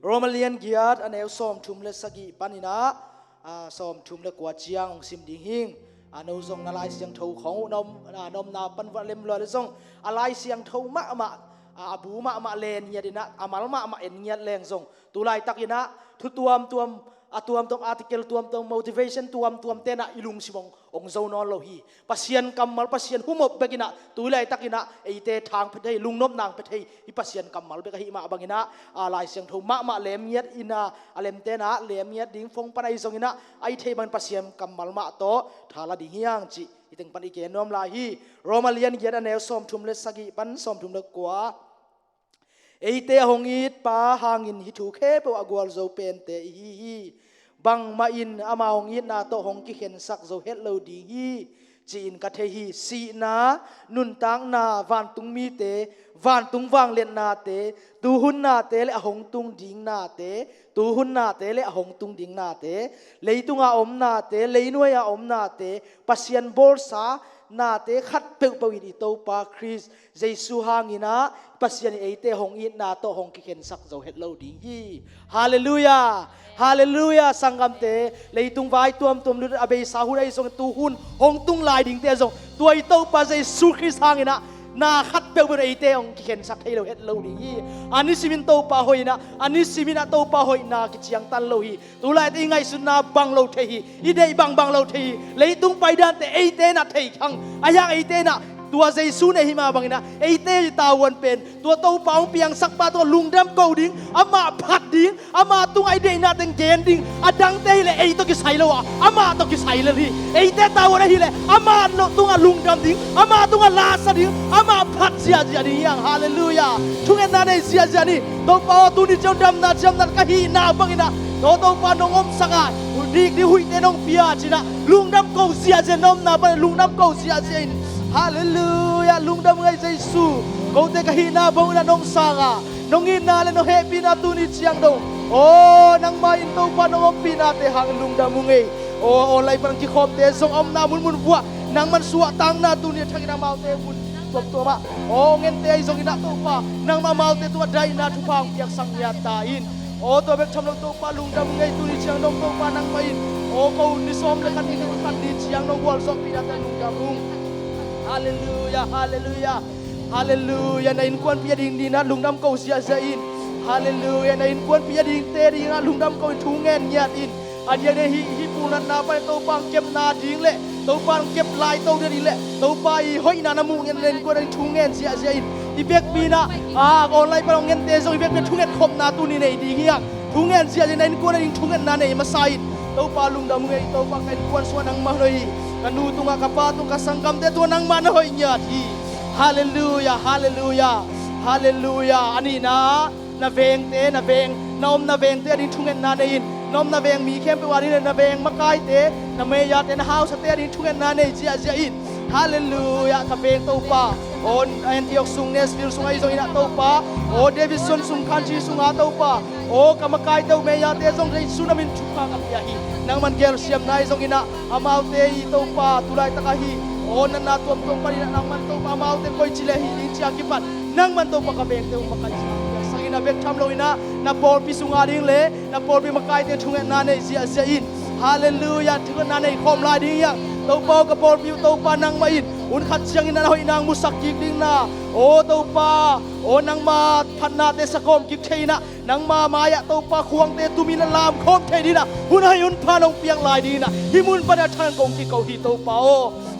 Romalian giat aneu som thum le sagi panina som thum le kwa chiang ong sim ding hing anu zong na lai siang tho khong nom na pan wa lem lo le zong alai siang tho ma abu ma len nya dina amal ma en nya leng zong tulai takina thu tuam tom article tom motivation tuam tena ilung simong ong zo non lo hi pasien kamal pasien humop begina tulai takina eite thang phei lungnop nang phei hi pasien kamal be ka hi ma bangina alai siang tho ma lem yet ina alem tena lem yet ding phong panai zongina ai thei ban pasien kamal ma to thala ding hiang chi iteng pan ike nom la hi Romalian giat aneu som thum le sagi pan som thum le kwa eite hongit pa hangin hi thu khe po agwal zo pen te hi bang ma in ama hongit na to hong ki khen sak zo het lo di hi chin ka the hi si na nun tang na van tung mi te van tung wang len na te tu hun na te le hong tung ding na te tu hun na te le hong tung ding na te leitunga om na te leinuaya om na te pasien bol sa na te khat pe pawin i to pa Chris Jesu hangina pasien eite hong it na to hong ki ken sak zo het lo ding hi hallelujah sangam te leitung vai tuam lu abe sahura i song tu hun hong tung lai ding te zong tuai to pa Jesu Chris hangina na khat pe bur eite ong ki ken sak thelo het lo ding hi ani simin to pa hoina ani simina to pa hoina ki chiang tan lo hi tulai ti ngai sun na bang lo the hi i dei bang lo the hi leitung pai dan te eite na thei khang aya eite na tua Jesu ne hi ma bangina eite tawan pen tua to paung piang sak pa to lungdam ko ding ama phat ding ama tung ai dei na teng gen ding adang te le ei to ki sai lo ama to ki sai le hi eite tawan hi le ama no tunga lungdam ding ama tunga la sa ding ama phat sia ding yang hallelujah thungen na nei sia ni to pa tu ni chom dam na ka hi na bangina to pa nongom saka dik di hui te nong pia china lungdam ko sia je nom na ba lungdam ko sia je hallelujah lungdam ngai Jesu ko te ka hina bong na nong sanga nong ina le no happy na tu ni chiang do nang ma in to pa nong pina te hang lungdam ngai olai pan ki khop te song om na mun bua nang man suwa tang na tu ni thangina mau te mun top to ma ngen te ai song ina to pa nang ma mau te tu dai na thu phang piak sang ya ta in to bek cham lo to pa lungdam ngai tu ni chiang dong to pa nang ma in ko ni som le kan ni chiang no wal sok pina ta lungdam hallelujah na in kwan pia ding dina lungdam ko sia in hallelujah na in kwan pia ding te ding lungdam ko thu ngen nyat in adia ne hi punan na pa to pang kem na ding le to pang kep lai to de le to pa i hoi na na mu ngen len kwan thu ngen sia in i bek pina online pa ngen te zo i bek thu ngen khop na tu ni nei ding ya thu ngen sia na in kwan ding thu ngen na nei ma sai to pa lungdam ngai to pa kan kwan so nang ma noi kanu tunga kapa tu kasangkam te tu nang man hoi nya thi hallelujah ani na veng te na veng nom na veng te din thungen na nei nom na veng mi khem pe wari na veng makai te na me ya te na house te din thungen na nei sia in hallelujah ka veng to pa on Antioch sung Nesville sung ai zo ina to pa Davidson sung Kanchi sung a to pa kamakai te me ya te zong rei sunamin chuka ka pia hi nang man gel siam nai zong ina amau te i to pa tulai ta ka hi na tuam pa ina nang man to pa amau te koi chile hi in chia ki pat nang man to pa ka beng te makai sangina bek tham lo ina na por pi sunga ding le na por pi makai te thungen na nei sia in hallelujah thungen na nei khom la ding yang to pa ka por pi to pa nang ma in un khat siang ina hoi nang musak ki ding na to pa nang ma phat na te sakom ki theina nang ma maya to pa khuang te tumina lam khom the dina hun hai un pha long piang lai dina himun pa da thang kong ki ko hi to pa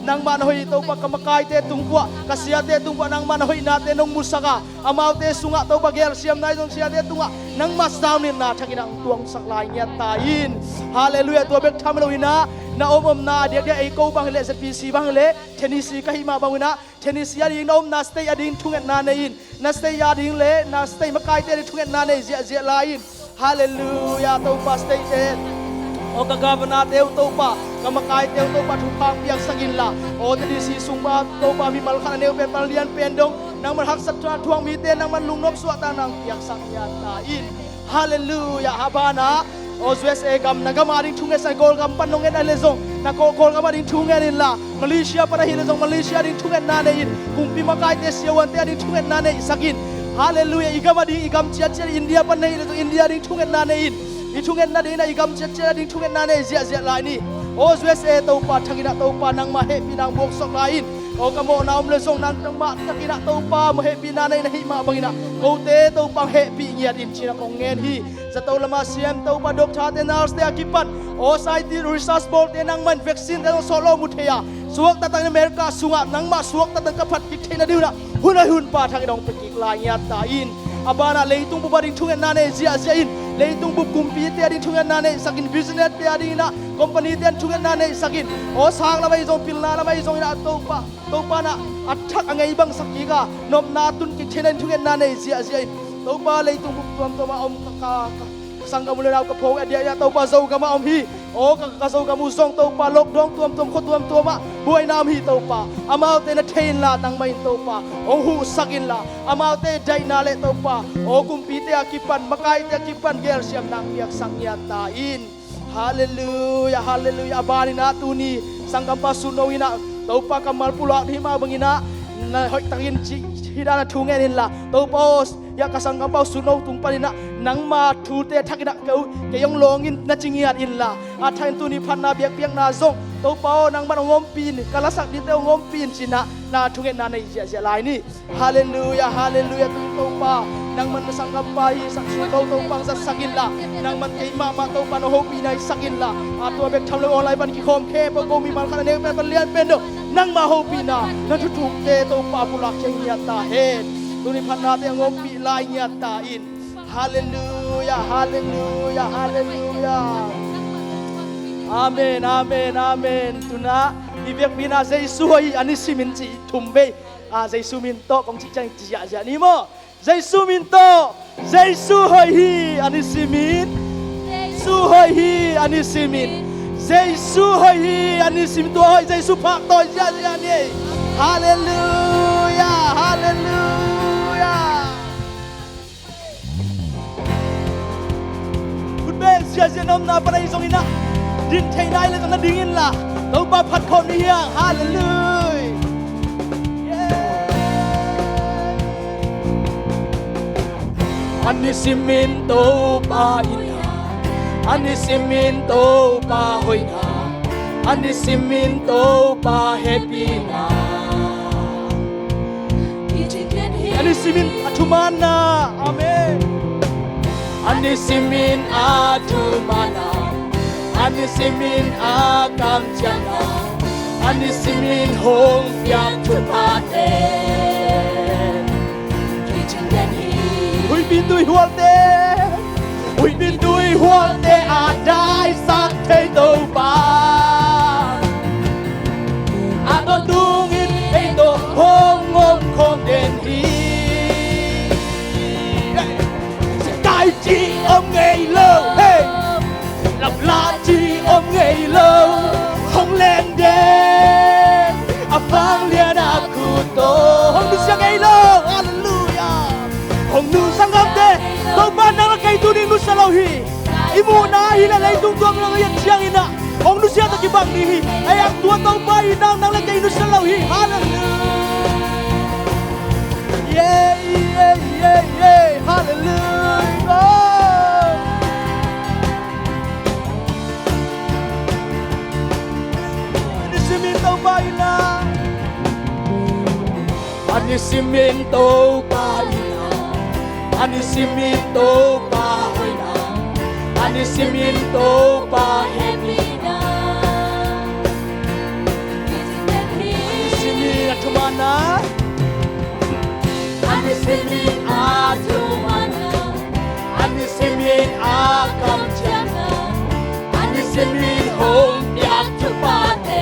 nang man hoi to pa kamakai te tungkwa kasia te tungkwa nang man hoi na te nong musaka amau te sunga to pa gel siam nai jong sia te tunga nang mas down ni na thakina tuang sak lai nya ta in hallelujah to bek tham lo ina na om na dia ai ko bang le zpc bang le Tennessee ka hi ma bang ina Tennessee ya ding nom na stay ading thunget na nei na stay ya ding le na stay makai te thunget na nei zia lain hallelujah to pa stay te ka gavana te to pa kamakai te to pa thu phang piang sangin la Tennessee sung ba to pa mi mal khana neu pen palian pen dong nang man hak satra thuang mi te nang man lungnop suwa ta nang piang sang ya ta in hallelujah habana USA gam nagamaring thunge sai gol gam panong en alezong na gol gamaring thunge in la Malaysia para hilezong Malaysia ding thunge na nei kumpi makai te siawan te ding thunge na nei sakin ฮาเลลูยาอีกามาดีอีกำเชียเชียอินเดียปันในอินเดียดิ้งทุ่งเงินนาในอินอีทุ่งเงินนาในอีกำเชียเชียดิ้งทุ่งเงินนาในเสียลายนี่โอ้สเวสเอตัวปาทักินะตัวปานังมาเฮปีนังบวกสกลายอินโอ้กะโมนามเลส่งนังตังมาทักินะตัวปามาเฮปีนาในนะฮิมาบังอินะโอเตตัวปาเฮปีเงียดอินชินะของเงินฮีจะตัวละมาเสียมตัวปาดอกชาเตนาสเตอกิปันโอ้ไซตีรีซัสบอลเตนังมันวัคซีนเตนโซโลมุเทียสวกตังอเมริกาสุงะนังมาสวกตังกะพัดกิเทนะดิวนะหุ่นปาทักดองปกิกลายญาตาอินabana leitung bubaring thungen nane zia in leitung bu kumpi te ading thungen nane sakin business te ading na company te thungen nane sakin o sang la mai jong pilna la mai jong ina topa na athak angai bang sakika nom na tun ki thenen thungen nane zia in topa leitung bu tuam to ma om ka sangga mule raw ka phok adia ya topa zo ka ma om hi o ka zo ka mu song topa lok dong tuam kho tuam ma buai nam hi topa amau te na thein la tang mai topa o hu sakin la amau te dai na le topa o kumpi te akipan makai te akipan gel siam nang biak sangya ta in hallelujah abari na tuni sanggam pasuno ina topa kamal pulak hi ma bangina na hoi tangin hidana thungen la topa ya kasanggam pau suno tung panina nang ma thu te thakina ke yong longin na chingiat in la athain tuni phanna biak na zong to pao nang man ngom pin kalasak di te ngom pin china na thungen na nei sia lai ni hallelujah to pa nang man sanggam pa hi sak su to pang sa sakin la nang man ke ma to pa no ho pi nai sakin la ato bek tham lo online ban ki khom khe pa ko mi man khana ne ban lian pen do nang ma ho pi na thu te to pa pulak chengya ta he tuni phanna te ngom pi lai nya ta in hallelujah amen tuna ibek bina Jesu hi ani simin chi thumbe Jesu min to kong chi chang chi ya ni mo Jesu min to Jesu hi ani simin Jesu hi ani simin Jesu hi ani sim to Jesu phak to ya ni hallelujah sia nom na panai song ina din thai nai le na dingin la to ba phat khom ni hiang hallelujah ani simin to pa ina ani simin to pa hoina ani simin to pa happy na ani simin athumana amen ani simin athumana ani simin akam chana ani simin hong piak thupate hui bin tui hualte adai sak thei to pa ado dungin ei to hong ngom khom den hi chi ôm ngày lâu hey lặp lá chi ôm ngày lâu không lên đêm vang liền aku to hong nu sang ngày lâu hallelujah hong nu sang ngam te to ban nang kai tu ni nu salau hi imu na hi la lai tung tuang lang yan siang ina hong nu sia ta ki bang ni hi ai ak tua to bai nang nang la kai nu salau hi hallelujah yeah hallelujah ani simin to pa ina ani simin to pa hoina ani simin to pa hemina simin athumana ani simin athumana ani simin akam chana ani simin hong yak thupate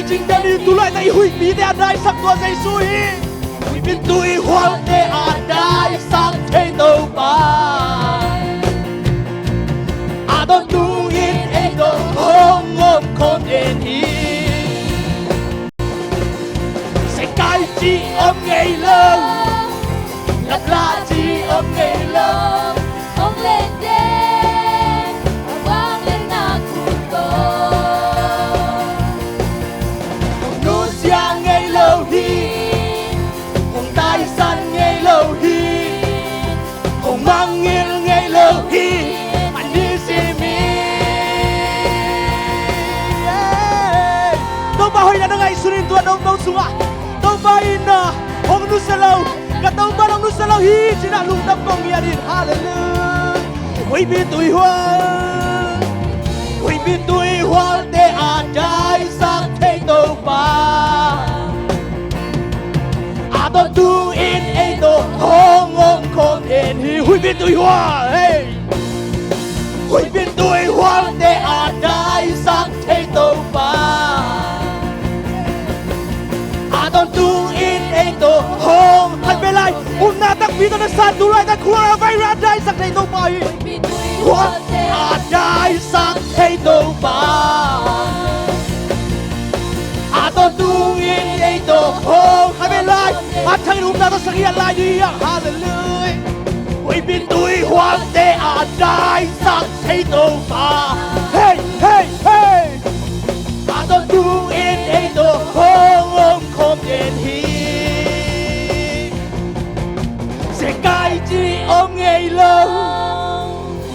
จริงแต่นี่ตุลายในหุยมีแต่ได้สักตัวใจซุยหุยเป็นตุยหัวแต่อาจได้สักเทตัวไปอาต้องดูอินเองก็คงงบคนเอ็นฮีใส่กายจีอมไงเล่าหลับลาจีอมไงเล่าอมเล่นเดวางเล่นหน้าคู่โตhong ta mangil ngay lâu hi anh đi xem mi đâu bao hồi đã ngay surin tua đâu đâu xuống à đâu bao ina hong nu selaw cả đâu bao hong nu selaw hi chỉ là lùng đâm công nhà đi hallelujah ôi bi tuổi hoa để à trái sắc thế đâu ba à tôi tu in ấy đâu hong ngông không yên hi ôi bi tuổi hoa hey ôi bi tuổi hoa để à trái sắc thế đâu ba à tôi tu in ấy đâu hong thành về lại na tắc bí tôi đã san tu lại ta khua vai ra trái sắc thế đâu ba hoa à trái sắc thế đâu ba à tôi tu in ấy đâu hong thành về lại à thằng lúc nào tôi sẽ hiện lại đi hallelujah ôi bin tôi hoa để à trái sắc thế đâu ba hey hey hey à tôi tu in ấy đâu hong không yên hi sẽ cai chi ôm ngày lâu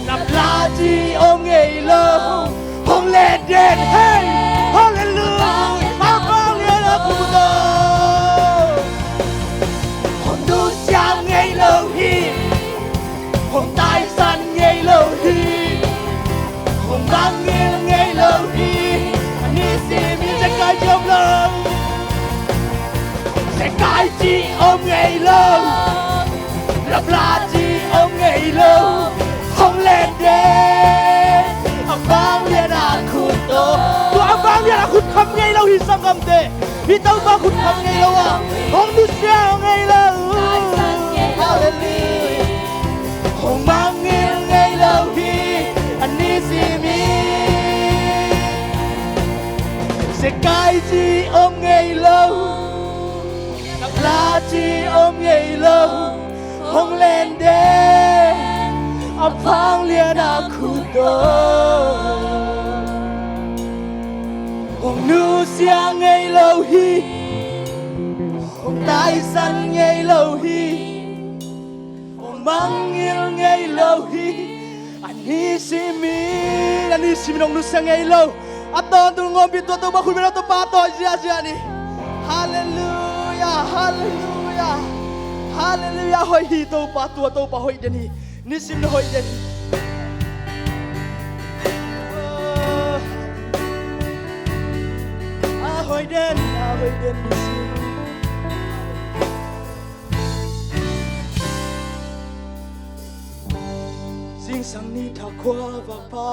nằm la chi ôm ngày lâu hong lên đèn hey hallelujah áo vang lên ở khu đời hong du sang ngày lâu hi hong tai san ngày lâu hi hong bang nghiêng ngày lâu hi anh đi xem những sẽ cai chi ôm lâu sẽ cai chi ôm ngày lâu lập la chi ôm ngày lâu không lên đêm ông bang liên à khut to tu ông bang liên à khut khăm ngày lâu hi sang ngam te hi tao bang khut khăm ngày lâu à không tu sia ngày lâu hallelujah không bang nghiêng ngày lâu hi anh đi xem mi sẽ cai chi ôm ngày lâu lập la chi ôm ngày lâu không lên đêm ông phang liên à khu đô ông nu sia ngày lâu hi ông tai san ngày lâu hi ông mang yêu ngày lâu hi anh hi si mi ông nu sia ngày lâu aton tu ngom bi tu ba khu bi tu pa to sia ni hallelujah hallelujah hallelujah hoi hi to pa hoi deni nisim na hoi deni hoi den nisim sing sang ni tha khwa va pa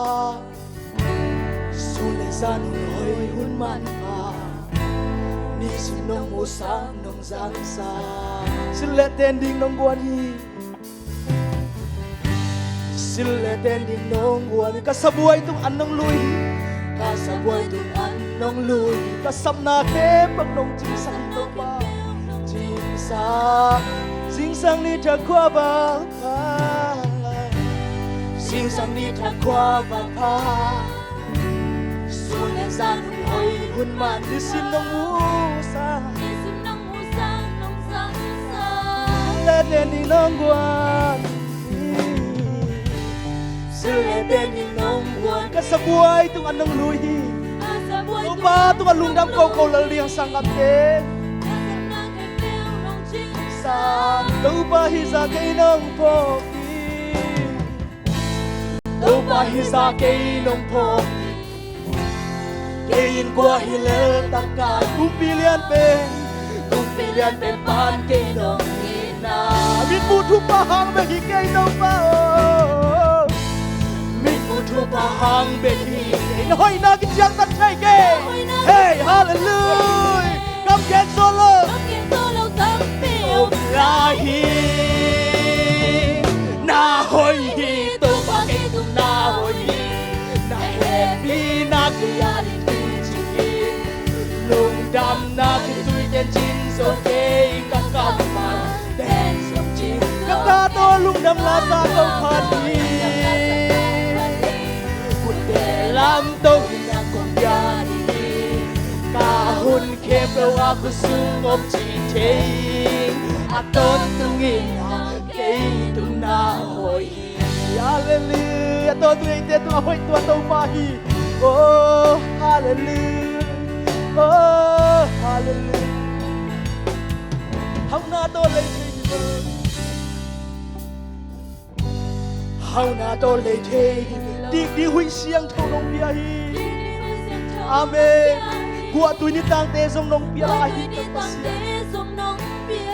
sun le san hoi hun man pa nisim nong mo sang nong giang sa xin lệ tên đình nông buồn hi xin lệ tên đình nông buồn cả sa buổi tung ăn nông lui cả sa buổi tung ăn nông lui cả sắm na thế bằng nông chính sang nông ba chính sang đi thật qua ba chính sang đi thật qua ba xuân lên gian hồi hun man đi xin nông mu sa lệ tên đi nông buồn xin lệ tên đi nông buồn cả sa buổi tung ăn nông lui tung ba tung ăn lung đam câu là liang sang ngam thế sang đâu ba hi ra cây nông phô đâu ba hi ra cây nông phô cây in qua hi lỡ tất cả cũng pi liên bên ban cây nông mình mua thuốc ba hàng về khi cây nông ba mình mua thuốc ba hàng về khi nó hỏi na cái chiang tắt chạy kê hey hallelujah cam kén solo ôm ra hi na hoi hi tô ba cây tum na hoi hi na happy na kia đi chi lung đam na khi tôi tên chín số kê các cam mà đèn sớm chín các ta to lung đam la sa câu phan hi cuộc đời làm tôi na con ya đi cả hun kẹp đâu aku sungop chi thế aton tungin cây tung na hoi ลูยาตัวตัวเองเตตัวห้อยตัวตัวมาฮีโอ้ฮาเลลูยาโอ้ฮาเลลูยาเฮาหน้าตัวเลยทีเดียวเฮาหน้าตัวเลยทีดีดีหุ่ยเสียงเท่าน้องเบียฮีอาเมนกัวตุยนี่ต่างเตสมน้องเบียฮีกับภาษา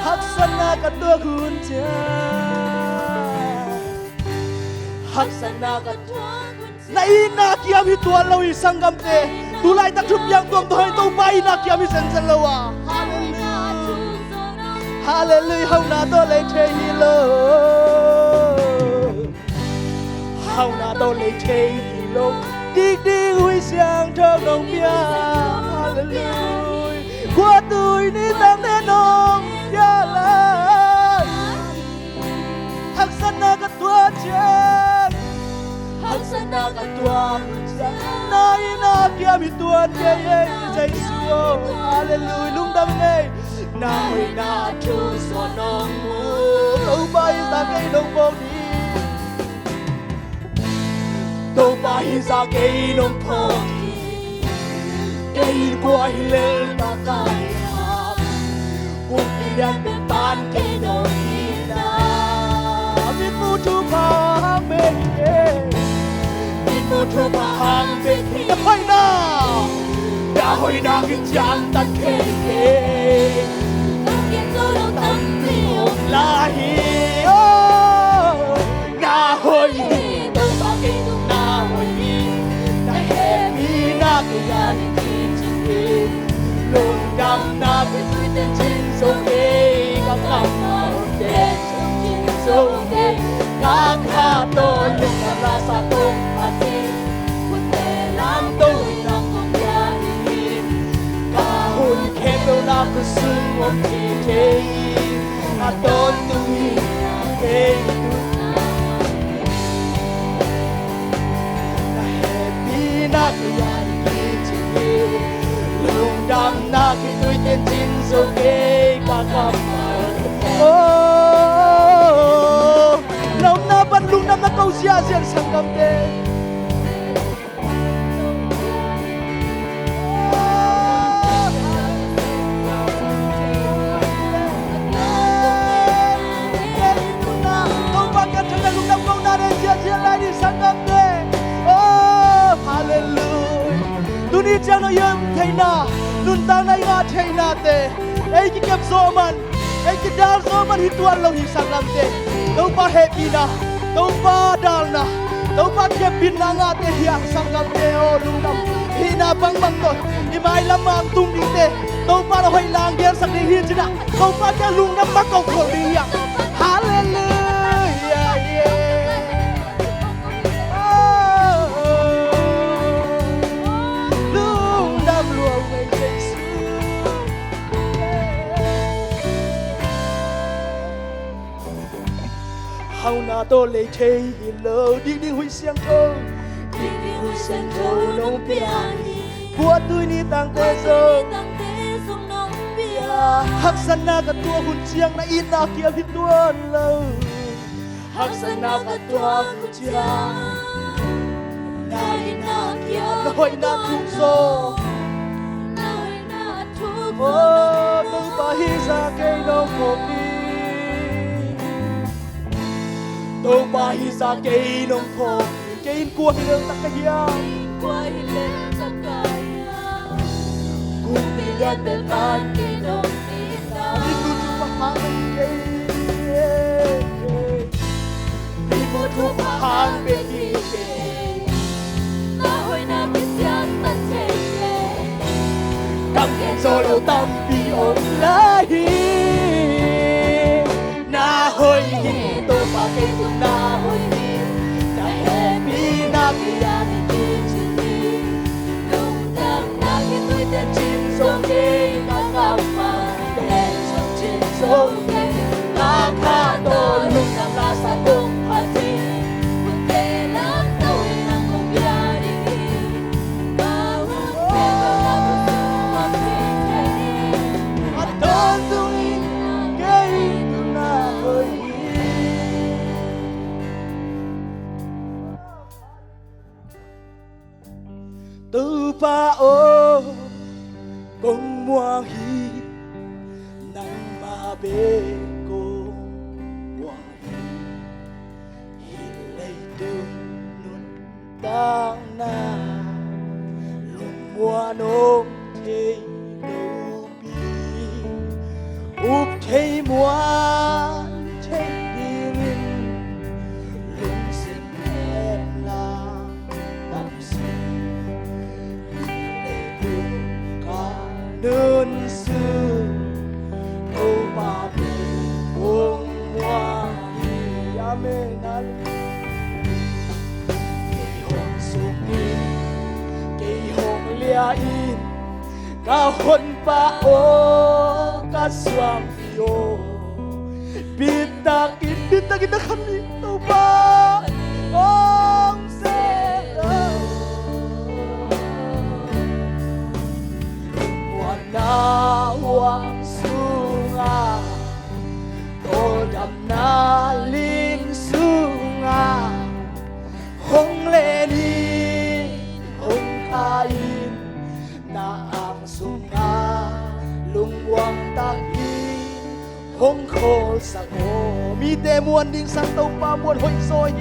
ฮักษณะกับตัวคุณเจ้าฮักษณะกับในนาเกียมิตัวเราอีสังกัมเตตุไลตักทุบยังตัวตัวให้ตัวไปนาเกียมิเซนเซลวะฮาเลลูยาฮานาตัวเลยเทฮิโลฮานาตัวเลยเทฮิโลดีดีหุยเสียงเท่าน้องเบียฮาเลลูยากัวตุยนี่ตั้งแต่น้องยาลาฮักษณะกับตัวเจ้าฮักษณะกับตัวเจ้านายนาเกียมิตัวเจ้าเย่ใจสัวฮาเลลูยาลุงดำเนยนาหอยนาทูสวนองมูเราไปสักไอ้น้องบอกดีเราไปสักไอ้น้องพอดีไอ้กว่าให้เล่นตาไก่กูเปลี่ยนเป็นบ้านแกโดนทีนามีผู้ทุบพังเบเย่มีผู้ทุบพังเบเย่ไปนะดาหอยนางกินจังตันเคเย่ตั้งปีอกลาฮีโอนาหอยต้องปากกินนาหอยนาเฮมีนาเกียนที่จิตลงดำนาเป็นจินโซเกกับคำพูดเด็ดจินโซเกกับข้าโตลุกกับราสาตุงอาทิคุณเตลังตุยนังคงยาดีกาหุ่นเข้มเราลักซึ่งวันที่เทอาโตตุยเฮตุนาเฮปีนักยาดีจิลุงดำนาคิดตุยเต็นจินโซเกกับคำพูดโอ้เราหน้าบันลุงน้ำนักเอาเสียเสียสังกัมเดต้องบังกันทั้งนั้นลุงน้ำกองนาเรเสียเสียไรดิสังกัมเดโอ้ฮาเลลูยาตุนี้เจ้าหน้ายังไทยนาลุนตางในงาไทยนาเตไอ้กิเก็บโซมันไอ้กิดาลโซมันฮิตวันเราหิสังกัมเดต้องปาเฮปีนะต้องปาดาลนะต้องปาเก็บบินนางาเตหิยังสังกัมเตโอลุงดำฮีนาบังบังต้นอิมายลำมังตุงดีเตต้องปาเราให้ลางเดียร์สักดีฮีจินะต้องปาแกลุงดำบักกองคนดียังฮาเลลูยาลุงดำรวมในเยซูเฮาหน้าโตเลยเทฮิโลดิ้งดิ้งหุยเสียงโตดิ้งดิ้งหุยเสียงโตน้องเปียกัวตุยนี่ตั้งแต่โซฮักษณะกับตัวหุ่นเชียงในอินาเกียพิตัวเราฮักษณะกับตัวหุ่นเชียงในอินาเกียน้อยนาทุกโซโอ้ตัวปาฮิซาเกยน้องโมกีตัวปาฮิซาเกยน้องโมกีเกยนกัวฮิเลตักกะยากัวฮิเลตักกะยากูเปลี่ยนเป็นบ้านเกยน้องIbu tu pahang Ibu tu pahang begi Na hoi na kisian tan ceke Tam ken solo tam pi om lahi Na hoi hi to pa ke tu na hoi hi Na happy na kia ni ki chini Nung tam na ki tui ten chin so ke na kama Sông ta khá tô lung nam la sa tung hati Quân tê lãng tôi năng không bia đi Ba hút tê tô la bút tu hoa phê thê Hạt tôn tu in cây tu na hơi từ ba ô công mua hi nắng mà bê cô quang hi lấy tương nun tang na lùng mua nôm thế đâu bi úp thế mua thế đi lùng xin em là tâm sự lấy tương cả đơn xưa câu ba bì buông hoa hi amen cây hồng sum in cây hồng lia in cả hôn ba ô cả xoang phiêu bita kita kami tu ba om se wana wang sunga to dam na ling sunga hong le ni hong kain na ang sunga lungwang taki hong khol sa ko mi te muan ding sang tau pa muan hoi soi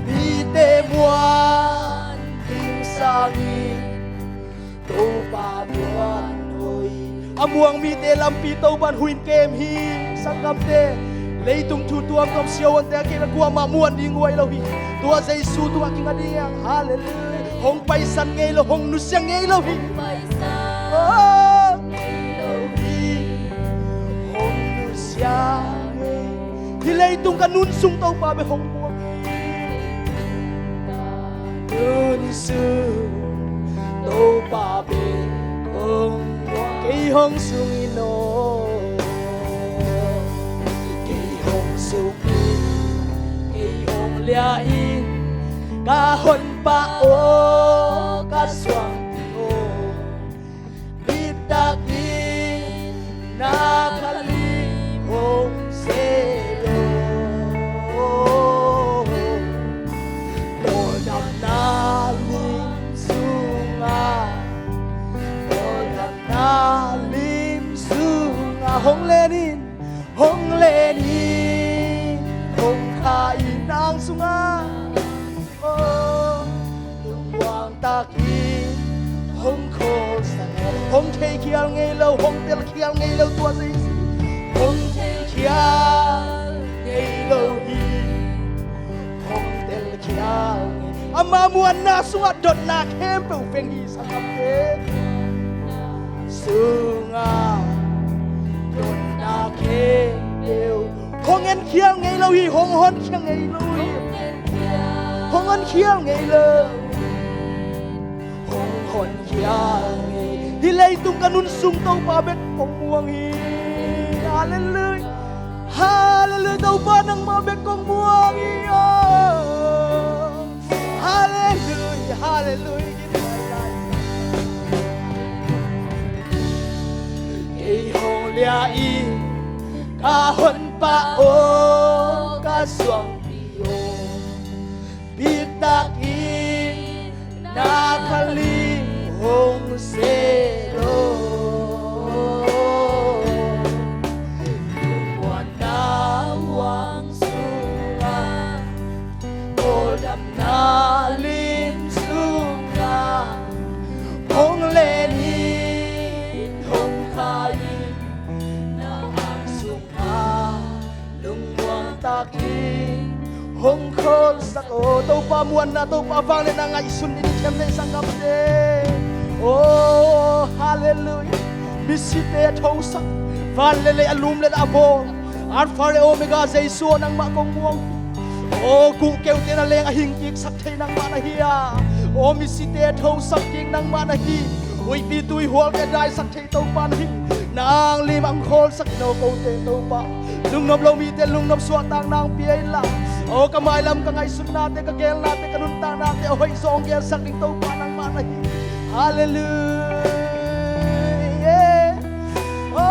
mi te muan ding sang tau pa muan hoi amuang mi te lam pi tau ban huin kem hi sang kam te lấy tung thu tuam tom siêu an te ki na kwa ma muan ding wai lo hi tua Giêsu tua ki ngadiang hallelujah hong pai san ngei lo hong nu siang ngei lo hi thì lấy tung cả nun sung tàu pa be hong muang nun sung tàu pa be hong muang cây hong sung ino cây hong sung cây hong lia in cả hon pa o cả xoang o bít ta in na kali hong hong lên in hong khai nang sunga lung wang ta ki hong khol sang hong thei khial ngei lo hong tel khial ngei lo tua gì hong thei khial ngei lo hi hong tel khial ama muan na sunga dot na khem pe pheng hi sang am te sunga dot na khem đều hong en khial ngei lo hi hong hon khial ngei lo hi hong en khial ngei lo hong hon khial ngei hi lei tung kanun sung tau pa bet kong muang hi hallelujah hallelujah tau pa nang ma bet kong muang hi hallelujah hallelujah cây hồng lia in cả hôn pa o cả xoang phiêu biết ta in na kali hong se lo quan na wang sunga o dam na lim sunga hong lên hong khol sak o tau pa muan na tau pa vang le na ngai sun ni chem le sang gam de oh hallelujah bisite thau sak van le alum le abo alpha le omega Giêsu nang ma kong muang oh ku keu te na leng a hing kik sak thei nang ma na hiya oh misite thau sak king nang ma na hi oi ti tui hol ke dai sak thei tau pa na hi nang lim ang khol sak no ko te tau pa lung nop lo mi te lung nop suat tang nang pi ai la o kamay lam ka ngay sun natin kagel natin kanunta natin o hoy song gel sak ding tau pa nang manay hallelujah oh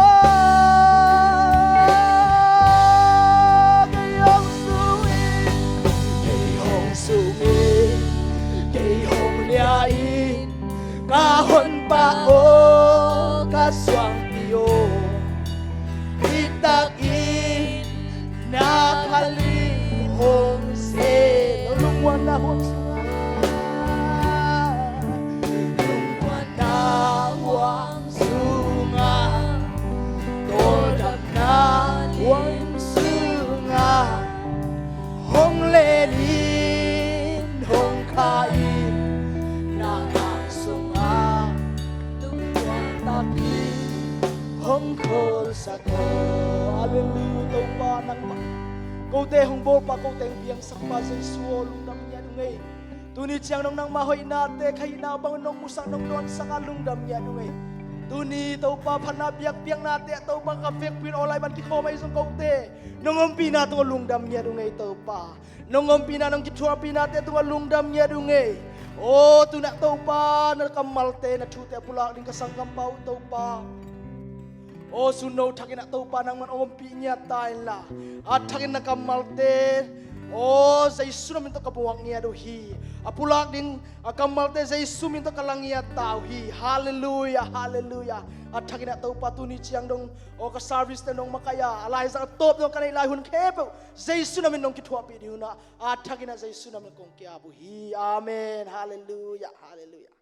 cây hồng sumi cây hồng lia in na huwag sunga Lungkwan na huwag sunga Todam na huwag sunga Hong lenin hong kain Nakasunga Lungkwan takin Hong kol sa ko Hallelujah Tau pa nang Câu tê hong bol pa câu teng piang sak pa sa suo lung dam nya nungay Tuni chiang nong nang mahoy na te kay na bang nong musak nong non sa kalung dam nya nungay Tuni tau pa phana biak piang na te tau pa ka fek pin olay ban ki kho mai song câu tê nong om pina tu lung dam nya nungay tau pa nong om pina nong kitua pina te tu lung dam nya nungay Oh tu nak tau pa na kamal te na thu te pulak ding kasang kampau tau pa Oh suno takin nak tau pa nang man ompi niya tayo la at takin na kamalte Oh sa isu namin to kabuwang niya dohi apulak din kamalte sa isu min to kalang niya tao hi Hallelujah Hallelujah at takin nak tau pa tu ni chiang dong o ka service na dong makaya alay sa top dong kanay lahun kepo sa isu namin dong kitwa pi diuna at takin na sa isu namin kong kiabu hi Amen Hallelujah Hallelujah